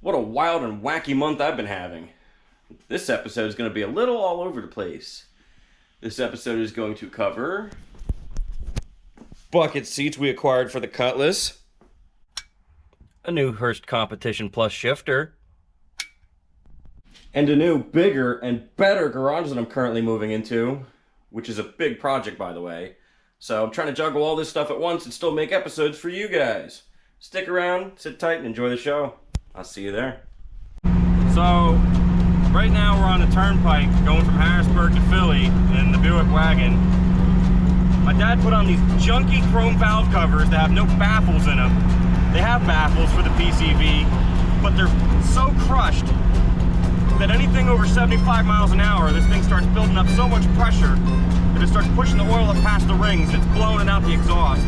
What a wild and wacky month I've been having. This episode is going to be a little all over the place. This episode is going to cover bucket seats we acquired for the Cutlass, a new Hurst Competition Plus shifter, and a new, bigger, and better garage that I'm currently moving into, which is a big project, by the way. So I'm trying to juggle all this stuff at once and still make episodes for you guys. Stick around, sit tight, and enjoy the show. I'll see you there. So, right now we're on the turnpike going from Harrisburg to Philly in the Buick wagon. My dad put on these junky chrome valve covers that have no baffles in them. They have baffles for the PCV, but they're so crushed that anything over 75 miles an hour, this thing starts building up so much pressure that it starts pushing the oil up past the rings. It's blowing it out the exhaust.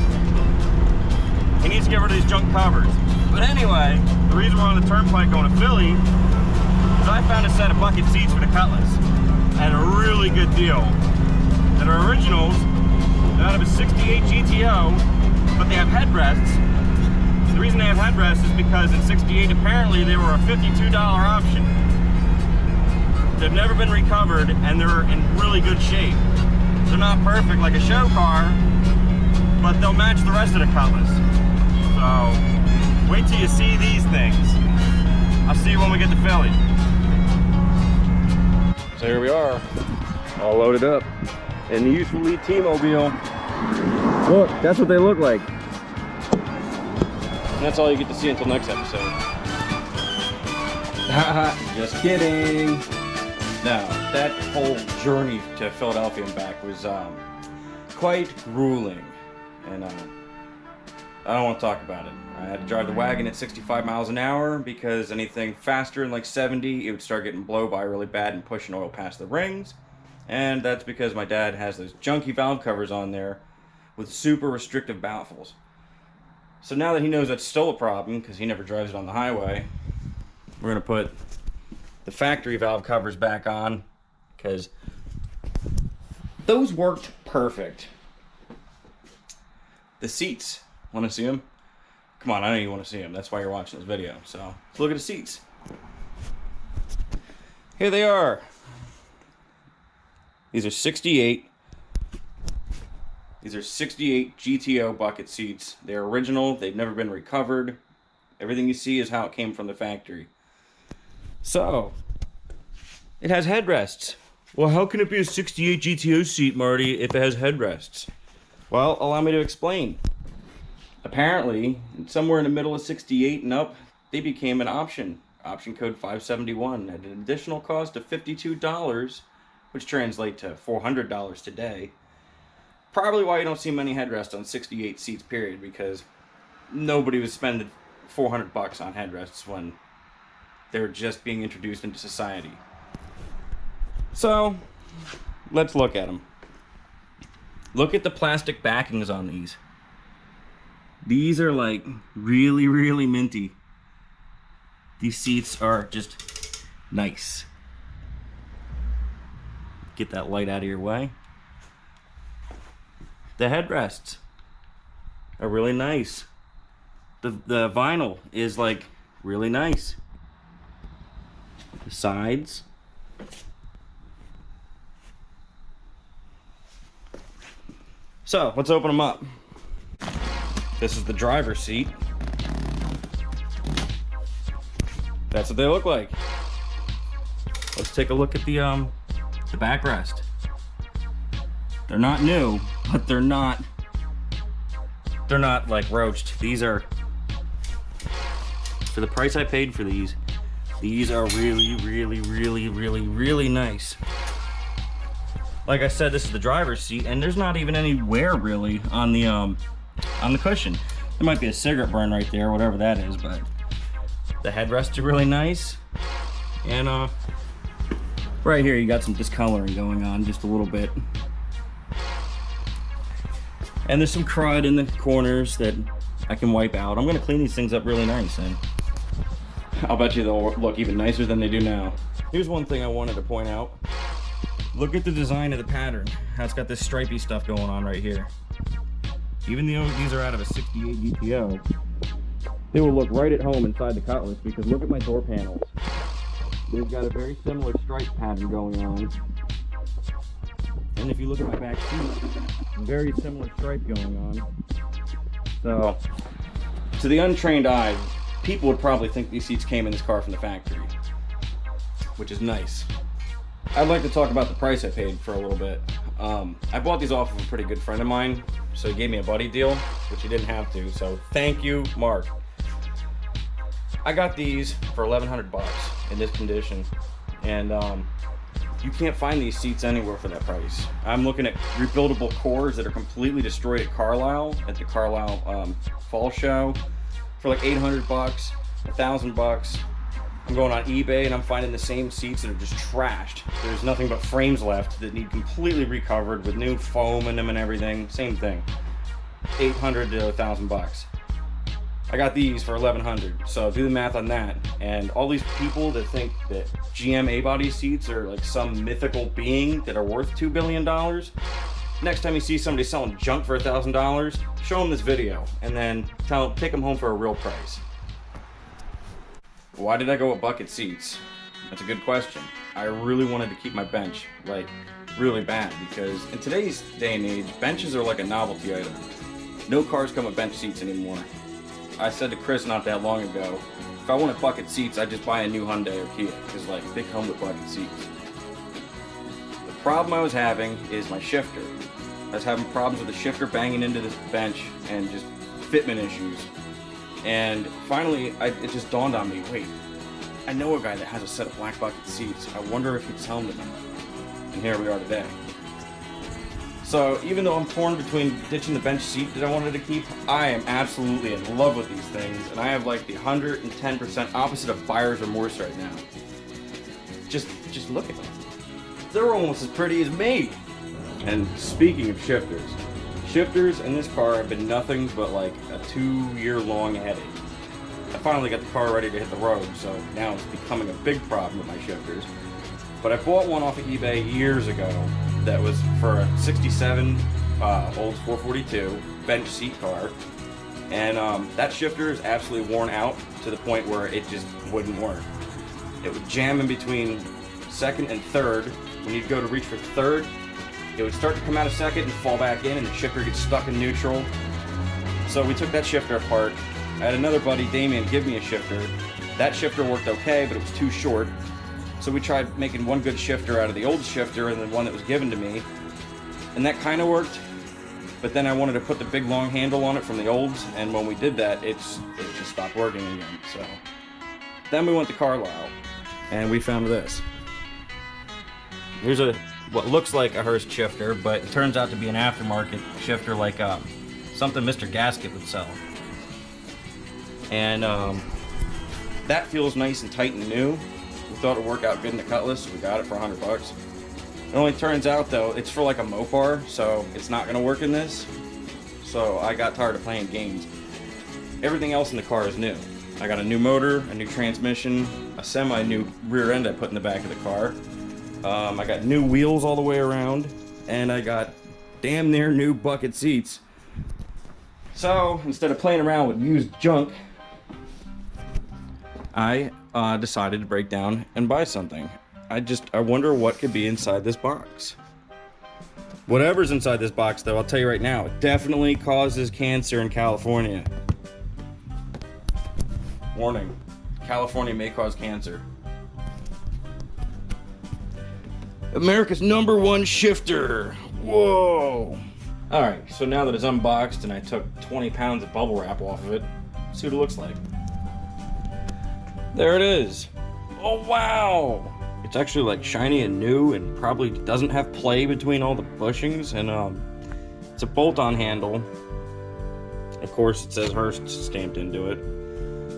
He needs to get rid of these junk covers. But anyway, the reason we're on the turnpike going to Philly is I found a set of bucket seats for the Cutlass at a really good deal. That are originals, they're out of a 68 GTO, but they have headrests. The reason they have headrests is because in 68 apparently they were a $52 option. They've never been recovered and they're in really good shape. They're not perfect like a show car, but they'll match the rest of the Cutlass. So wait till you see these things. I'll see you when we get to Philly. So here we are, all loaded up in the usually T-Mobile. Look, that's what they look like. And that's all you get to see until next episode. Haha, just kidding. Now, that whole journey to Philadelphia and back was quite grueling. And I don't want to talk about it. I had to drive the wagon at 65 miles an hour because anything faster than like 70, it would start getting blow by really bad and pushing oil past the rings. And that's because my dad has those junky valve covers on there with super restrictive baffles. So now that he knows that's still a problem because he never drives it on the highway, we're going to put the factory valve covers back on because those worked perfect. The seats. Want to see them? Come on, I know you want to see them. That's why you're watching this video. So, let's look at the seats. Here they are. These are 68. These are 68 GTO bucket seats. They're original. They've never been recovered. Everything you see is how it came from the factory. So, it has headrests. Well, how can it be a 68 GTO seat, Marty, if it has headrests? Well, allow me to explain. Apparently, somewhere in the middle of 68 and up, they became an option. Option code 571 at an additional cost of $52, which translates to $400 today. Probably why you don't see many headrests on 68 seats, period, because nobody was spending $400 on headrests when they're just being introduced into society. So, let's look at them. Look at the plastic backings on these. These are like really, really minty. These seats are just nice. Get that light out of your way. The headrests are really nice. The vinyl is like really nice. The sides. So, let's open them up. This is the driver's seat. That's what they look like. Let's take a look at the backrest. They're not new, but they're not like roached. These are, for the price I paid for these are really, really, really, really, really nice. Like I said, this is the driver's seat, and there's not even any wear really on the cushion. There might be a cigarette burn right there, whatever that is, but the headrests are really nice. And right here you got some discoloring going on just a little bit. And there's some crud in the corners that I can wipe out. I'm gonna clean these things up really nice, and I'll bet you they'll look even nicer than they do now. Here's one thing I wanted to point out. Look at the design of the pattern. How it's got this stripy stuff going on right here. Even though these are out of a 68 GTO, they will look right at home inside the Cutlass, because look at my door panels. They've got a very similar stripe pattern going on. And if you look at my back seat, very similar stripe going on. So, to the untrained eye, people would probably think these seats came in this car from the factory, which is nice. I'd like to talk about the price I paid for a little bit. I bought these off of a pretty good friend of mine, so he gave me a buddy deal, which he didn't have to, so thank you, Mark. I got these for 1,100 bucks in this condition, and you can't find these seats anywhere for that price. I'm looking at rebuildable cores that are completely destroyed at Carlisle, at the Carlisle fall show, for like 800 bucks, 1,000 bucks. I'm going on eBay and I'm finding the same seats that are just trashed. There's nothing but frames left that need completely recovered with new foam in them and everything. Same thing. 800 to 1,000 bucks. I got these for 1,100. So do the math on that. And all these people that think that GM A-body seats are like some mythical being that are worth $2 billion, next time you see somebody selling junk for $1,000, show them this video and then take them home for a real price. Why did I go with bucket seats? That's a good question. I really wanted to keep my bench, like, really bad, because in today's day and age, benches are like a novelty item. No cars come with bench seats anymore. I said to Chris not that long ago, if I wanted bucket seats, I'd just buy a new Hyundai or Kia, because like, they come with bucket seats. The problem I was having is my shifter. I was having problems with the shifter banging into this bench and just fitment issues. And finally, it just dawned on me, wait, I know a guy that has a set of black bucket seats. I wonder if he'd sell them to me. And here we are today. So even though I'm torn between ditching the bench seat that I wanted to keep, I am absolutely in love with these things. And I have like the 110% opposite of buyer's remorse right now. Just look at them. They're almost as pretty as me. And speaking of shifters, shifters in this car have been nothing but like a 2-year-long headache. I finally got the car ready to hit the road, so now it's becoming a big problem with my shifters. But I bought one off of eBay years ago that was for a 67 Olds 442 bench seat car. And that shifter is absolutely worn out to the point where it just wouldn't work. It would jam in between second and third. When you'd go to reach for third, it would start to come out of second and fall back in, and the shifter gets stuck in neutral. So we took that shifter apart. I had another buddy, Damien, give me a shifter. That shifter worked okay, but it was too short. So we tried making one good shifter out of the old shifter and then one that was given to me. And that kind of worked. But then I wanted to put the big long handle on it from the olds, and when we did that, it just stopped working again. So then we went to Carlisle, and we found this. Here's what looks like a Hurst shifter, but it turns out to be an aftermarket shifter, like something Mr. Gasket would sell. And that feels nice and tight and new. We thought it would work out good in the Cutlass, so we got it for 100 bucks. It only turns out though, it's for like a Mopar, so it's not gonna work in this. So I got tired of playing games. Everything else in the car is new. I got a new motor, a new transmission, a semi-new rear end I put in the back of the car. I got new wheels all the way around, and I got damn near new bucket seats. So instead of playing around with used junk, I decided to break down and buy something. I wonder what could be inside this box. Whatever's inside this box, though, I'll tell you right now, it definitely causes cancer in California. Warning, California may cause cancer. America's #1 shifter. Whoa. Alright, so now that it's unboxed and I took 20 pounds of bubble wrap off of it, let's see what it looks like. There it is. Oh wow! It's actually like shiny and new and probably doesn't have play between all the bushings, and it's a bolt-on handle. Of course it says Hurst stamped into it.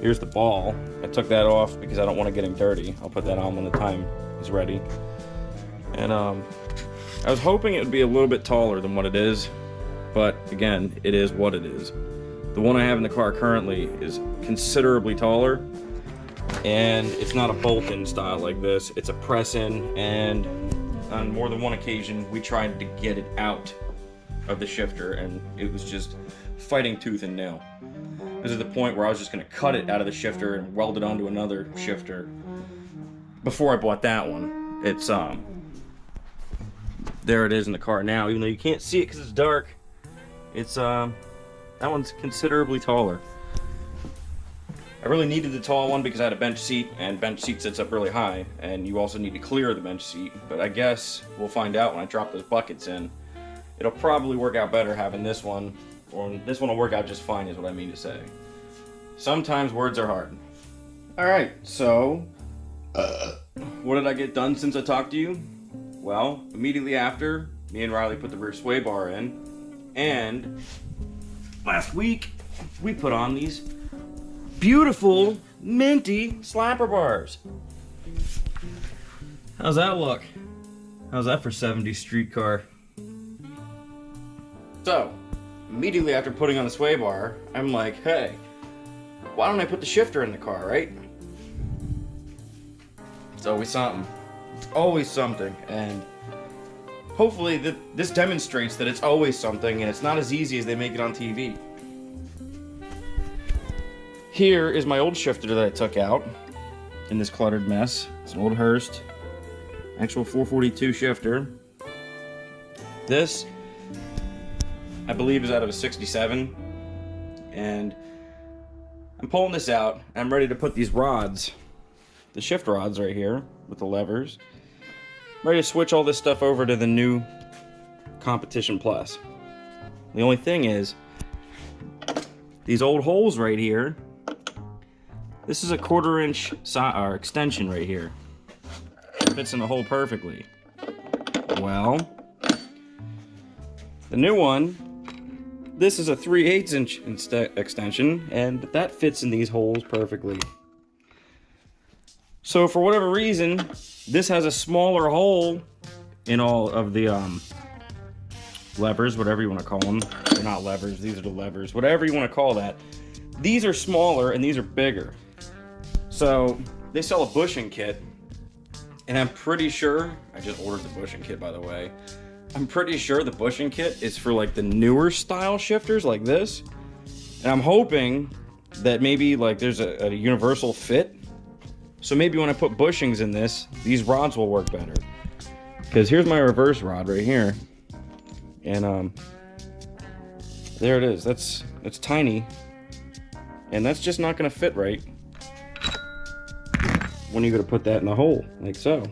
Here's the ball. I took that off because I don't want to get him dirty. I'll put that on when the time is ready. And I was hoping it would be a little bit taller than what it is, but again, it is what it is. The one I have in the car currently is considerably taller, and it's not a bolt-in style like this. It's a press-in, and on more than one occasion, we tried to get it out of the shifter, and it was just fighting tooth and nail. This is the point where I was just going to cut it out of the shifter and weld it onto another shifter. Before I bought that one, it's there it is in the car now, even though you can't see it because it's dark. It's that one's considerably taller. I really needed the tall one because I had a bench seat, and bench seat sits up really high, and you also need to clear the bench seat. But I guess we'll find out when I drop those buckets in. It'll probably work out better having this one, or this one will work out just fine is what I mean to say. Sometimes words are hard. Alright, so what did I get done since I talked to you? Well, immediately after, me and Riley put the rear sway bar in, and last week we put on these beautiful minty slapper bars. How's that look? How's that for 70s street car? So, immediately after putting on the sway bar, I'm like, hey, why don't I put the shifter in the car, right? It's always something. It's always something, and hopefully this demonstrates that it's always something and it's not as easy as they make it on TV. Here is my old shifter that I took out in this cluttered mess. It's an old Hurst, actual 442 shifter. This, I believe, is out of a 67, and I'm pulling this out. I'm ready to put these rods, the shift rods right here with the levers. I'm ready to switch all this stuff over to the new Competition Plus. The only thing is, these old holes right here, this is a 1/4 inch extension right here. It fits in the hole perfectly. Well, the new one, this is a 3/8 inch extension, and that fits in these holes perfectly. So for whatever reason, this has a smaller hole in all of the levers, whatever you want to call them. They're not levers, these are the levers, whatever you want to call that. These are smaller and these are bigger. So they sell a bushing kit, and I'm pretty sure, I just ordered the bushing kit by the way, I'm pretty sure the bushing kit is for like the newer style shifters like this. And I'm hoping that maybe like there's a universal fit. So maybe when I put bushings in this, these rods will work better. Because here's my reverse rod right here. And there it is. It's tiny. And that's just not gonna fit right when you're gonna put that in the hole, like so.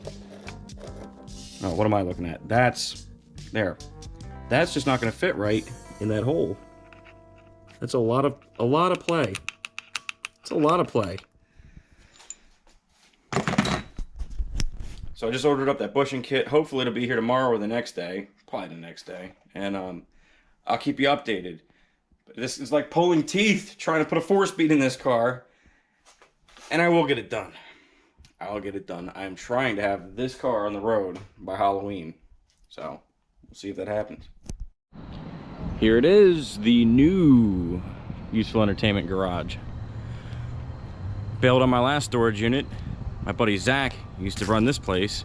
Oh, what am I looking at? That's there. That's just not gonna fit right in that hole. That's a lot of play. It's a lot of play. So I just ordered up that bushing kit. Hopefully it'll be here tomorrow or the next day. Probably the next day. And I'll keep you updated. But this is like pulling teeth trying to put a 4-speed in this car. And I will get it done. I'll get it done. I am trying to have this car on the road by Halloween. So we'll see if that happens. Here it is, the new Useful Entertainment garage. Bailed on my last storage unit. My buddy Zach used to run this place,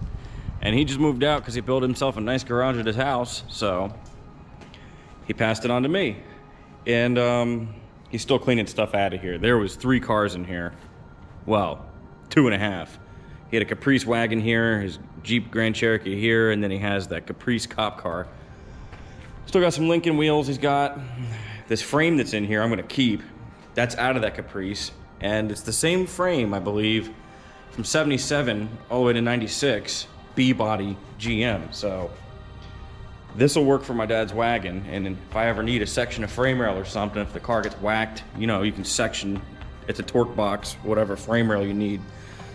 and he just moved out because he built himself a nice garage at his house, so he passed it on to me. And he's still cleaning stuff out of here. There was 3 cars in here. Well, 2.5. He had a Caprice wagon here, his Jeep Grand Cherokee here, and then he has that Caprice cop car. Still got some Lincoln wheels. He's got this frame that's in here I'm gonna keep. That's out of that Caprice, and it's the same frame, I believe, from 77 all the way to 96, B-body GM. So this will work for my dad's wagon, and if I ever need a section of frame rail or something, if the car gets whacked, you know, you can section, it's a torque box, whatever frame rail you need.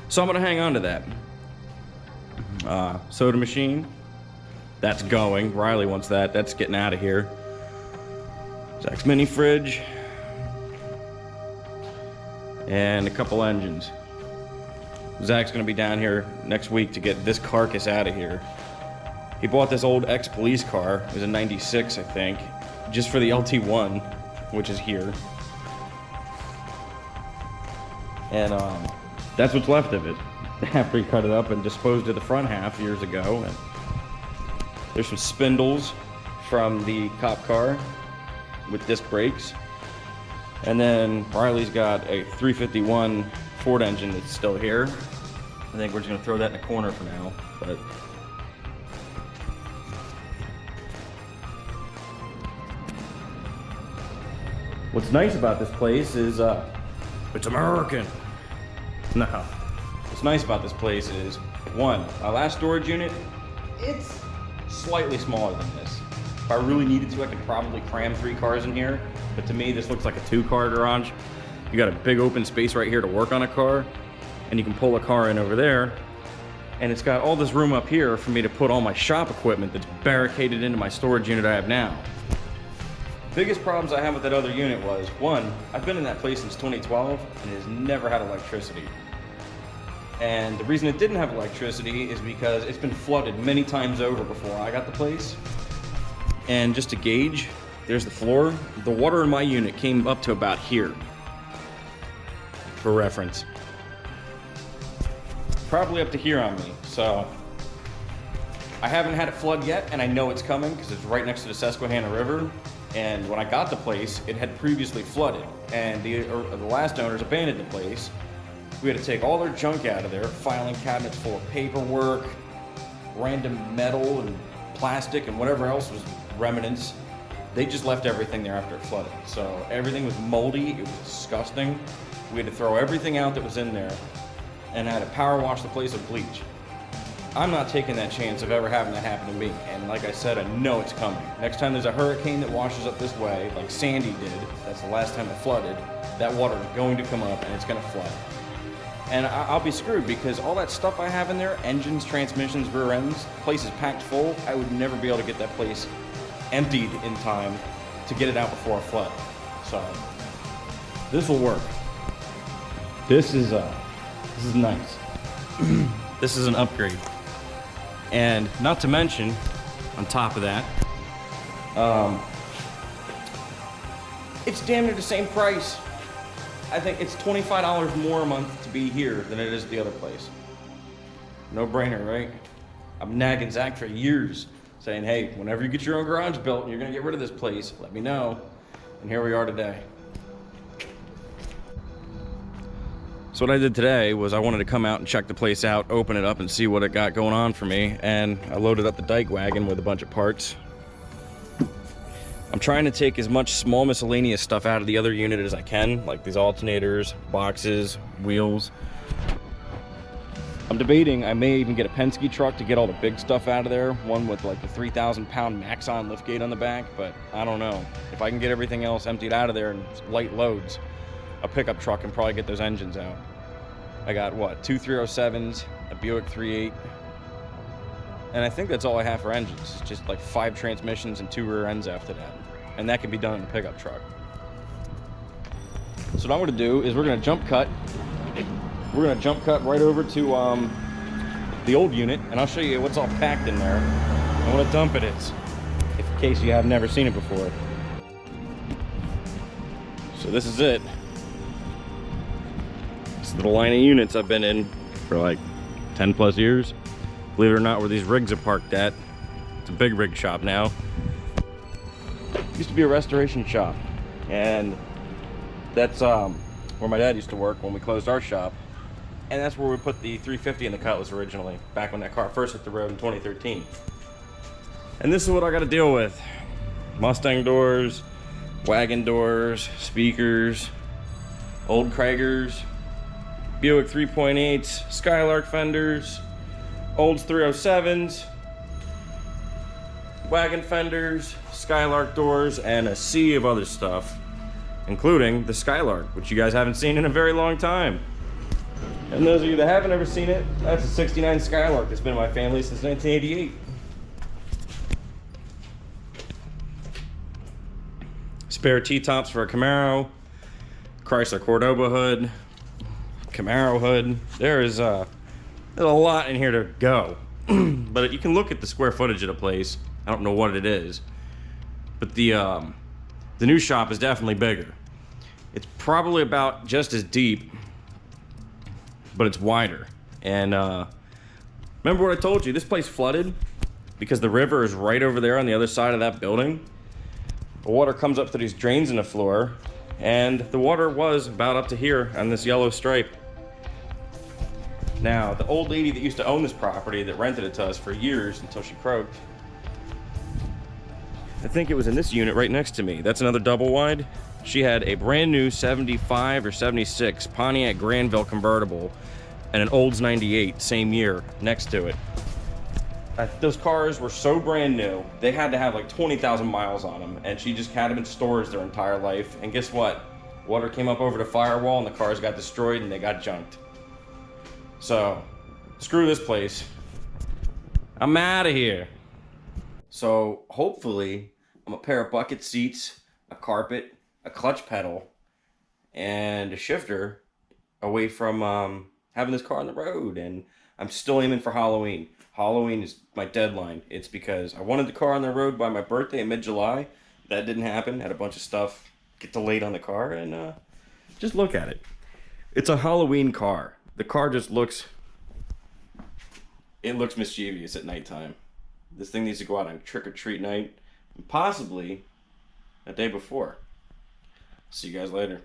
So I'm gonna hang on to that. Soda machine, that's going. Riley wants that, that's getting out of here. Zach's mini fridge, and a couple engines. Zach's gonna be down here next week to get this carcass out of here. He bought this old ex-police car, it was a 96 I think, just for the LT1, which is here. And that's what's left of it, after he cut it up and disposed of the front half years ago. And there's some spindles from the cop car with disc brakes. And then Riley's got a 351 Ford engine that's still here. I think we're just gonna throw that in the corner for now, but what's nice about this place is it's American. No. What's nice about this place is, one, my last storage unit, it's slightly smaller than this. If I really needed to, I could probably cram 3 cars in here, but to me, this looks like a 2-car garage. You got a big open space right here to work on a car, and you can pull a car in over there, and it's got all this room up here for me to put all my shop equipment that's barricaded into my storage unit I have now. Biggest problems I have with that other unit was, one, I've been in that place since 2012, and it has never had electricity. And the reason it didn't have electricity is because it's been flooded many times over before I got the place. And just to gauge, there's the floor. The water in my unit came up to about here, for reference. Probably up to here on me, so. I haven't had it flood yet, and I know it's coming because it's right next to the Susquehanna River. And when I got the place, it had previously flooded, and the last owners abandoned the place. We had to take all their junk out of there, filing cabinets full of paperwork, random metal and plastic and whatever else was remnants. They just left everything there after it flooded. So everything was moldy, it was disgusting. We had to throw everything out that was in there, and I had to power wash the place with bleach. I'm not taking that chance of ever having that happen to me, and like I said, I know it's coming. Next time there's a hurricane that washes up this way, like Sandy did, that's the last time it flooded, that water is going to come up and it's going to flood. And I'll be screwed because all that stuff I have in there, engines, transmissions, rear ends, place is packed full. I would never be able to get that place emptied in time to get it out before a flood. So this will work. This is nice. This is an upgrade. And not to mention, on top of that, it's damn near the same price. I think it's $25 more a month to be here than it is at the other place. No brainer, right? I'm nagging Zach for years, saying, hey, whenever you get your own garage built and you're gonna get rid of this place, let me know. And here we are today. So what I did today was I wanted to come out and check the place out, open it up and see what it got going on for me. And I loaded up the dyke wagon with a bunch of parts. I'm trying to take as much small miscellaneous stuff out of the other unit as I can, like these alternators, boxes, wheels. I'm debating I may even get a Penske truck to get all the big stuff out of there, one with like the 3,000-pound Maxon liftgate on the back, but I don't know. If I can get everything else emptied out of there in light loads, a pickup truck can probably get those engines out. I got, what, 2 307s, a Buick 3.8, and I think that's all I have for engines. It's just like 5 transmissions and 2 rear ends after that. And that can be done in a pickup truck. So what I'm gonna do is we're gonna jump cut. We're gonna jump cut right over to the old unit, and I'll show you what's all packed in there and what a dump it is, in case you have never seen it before. So this is it. This is the line of units I've been in for like 10 plus years. Believe it or not, where these rigs are parked at, it's a big rig shop now. Used to be a restoration shop, and that's where my dad used to work when we closed our shop, and that's where we put the 350 and the Cutlass originally, back when that car first hit the road in 2013. And this is what I got to deal with: Mustang doors, wagon doors, speakers, old Kragers, Buick 3.8s, Skylark fenders, Olds 307s, wagon fenders, Skylark doors, and a sea of other stuff, including the Skylark, which you guys haven't seen in a very long time. And those of you that haven't ever seen it, that's a 69 Skylark that's been in my family since 1988. Spare T-tops for a Camaro, Chrysler Cordoba hood, Camaro hood. There's a lot in here to go. But you can look at the square footage of the place. I don't know what it is, but the new shop is definitely bigger. It's probably about just as deep, but it's wider. And remember what I told you? This place flooded because the river is right over there on the other side of that building. The water comes up to these drains in the floor, and the water was about up to here on this yellow stripe. Now, the old lady that used to own this property that rented it to us for years until she croaked, I think it was in this unit right next to me. That's another double wide. She had a brand new 75 or 76 Pontiac Granville convertible and an Olds 98 same year next to it. Those cars were so brand new, they had to have like 20,000 miles on them, and she just had them in storage their entire life. And guess what? Water came up over the firewall and the cars got destroyed and they got junked. So, screw this place. I'm out of here. So, hopefully, I'm a pair of bucket seats, a carpet, a clutch pedal, and a shifter away from having this car on the road. And I'm still aiming for Halloween. Halloween is my deadline. It's because I wanted the car on the road by my birthday in mid-July. That didn't happen. Had a bunch of stuff get delayed on the car, and just look at it. It's a Halloween car. The car just looks, it looks mischievous at nighttime. This thing needs to go out on trick-or-treat night, and possibly a day before. See you guys later.